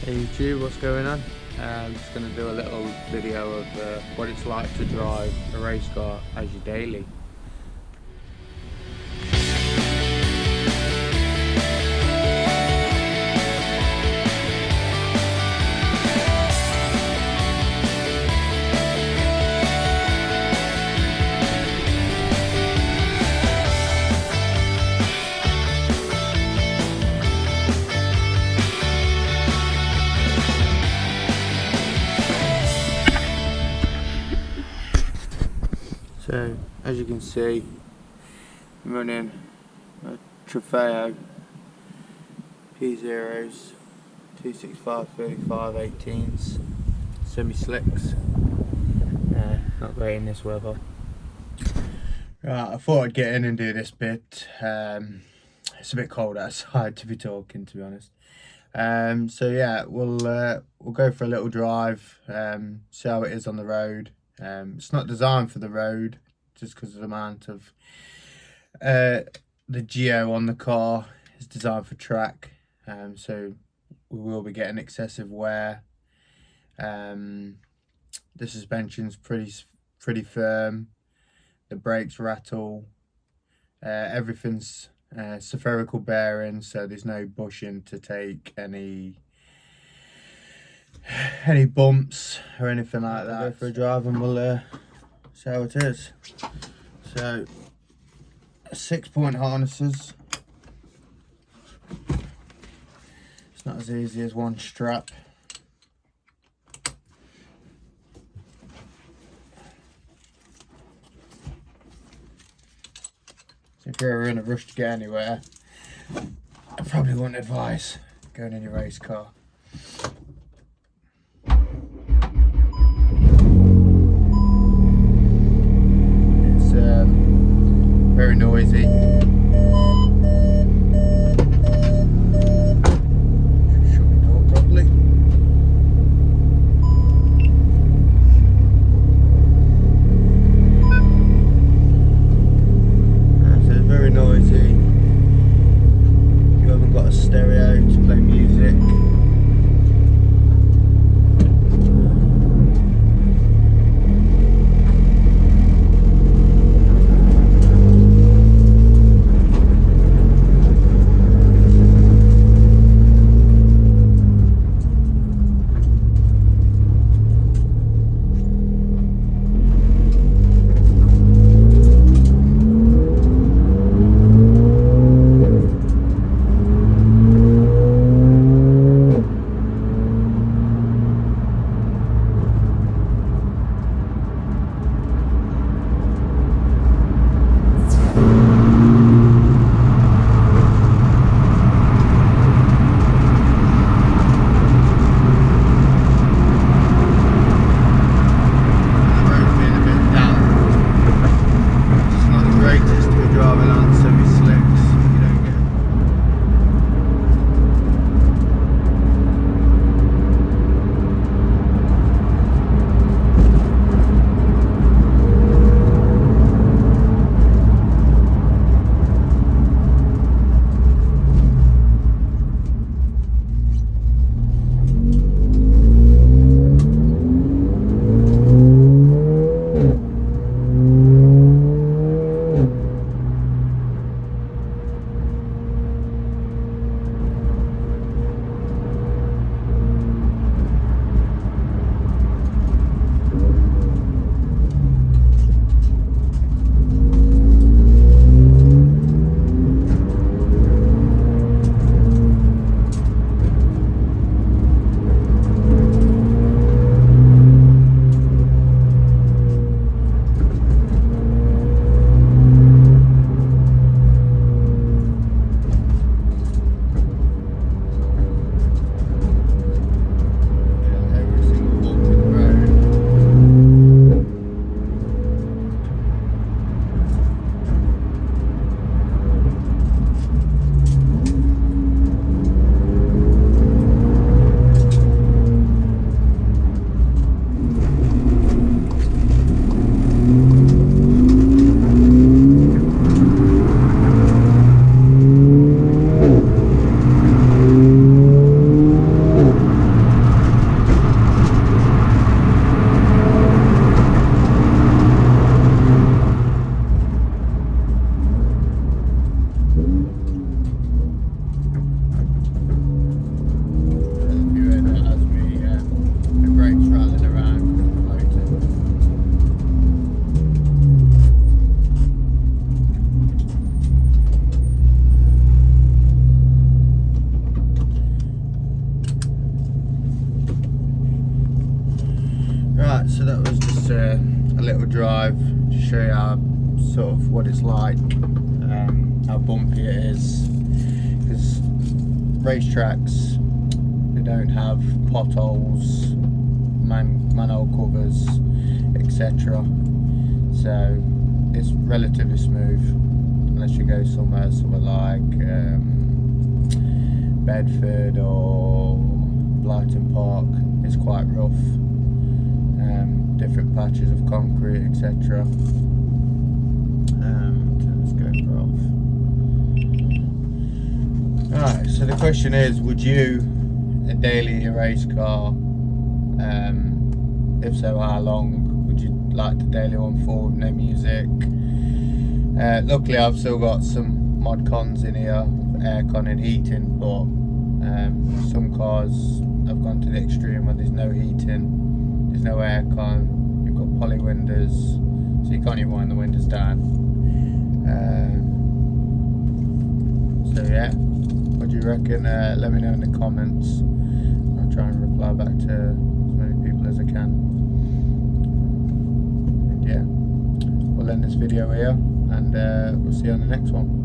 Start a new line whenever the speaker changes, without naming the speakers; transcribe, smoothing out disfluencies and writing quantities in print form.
Hey YouTube, what's going on? I'm just going to do a little video of what it's like to drive a race car as your daily. So, as you can see, I'm running a Trofeo P0s 265 35 18s semi-slicks. Not great in this weather. Right, I thought I'd get in and do this bit. It's a bit cold outside to be talking, to be honest. So yeah, we'll go for a little drive, see how it is on the road. It's not designed for the road just because of the amount of the geo on the car is designed for track, so we will be getting excessive wear. The suspension's pretty firm, the brakes rattle, everything's spherical bearing, so there's no bushing to take any bumps or anything like that. We'll go for a drive and we'll see how it is. So 6-point harnesses. It's not as easy as one strap. So if you're ever in a rush to get anywhere, I probably wouldn't advise going in your race car. Very noisy. Shut the door properly. So it's very noisy. You haven't got a stereo to play music. a little drive to show you how, sort of what it's like, how bumpy it is, because racetracks, they don't have potholes, manhole covers, etc. So it's relatively smooth, unless you go somewhere like Bedford or Blyton Park. It's quite rough, different patches of concrete, etc. Turn this GoPro off. Alright, so the question is, would you a daily race car? If so, how long would you like the daily one for with no music? Luckily I've still got some mod cons in here, aircon and heating, but some cars have gone to the extreme where there's no heating, there's no aircon, you've got poly windows, so you can't even wind the windows down. So yeah, what do you reckon? Let me know in the comments. I'll try and reply back to as many people as I can. And yeah, we'll end this video here, and we'll see you on the next one.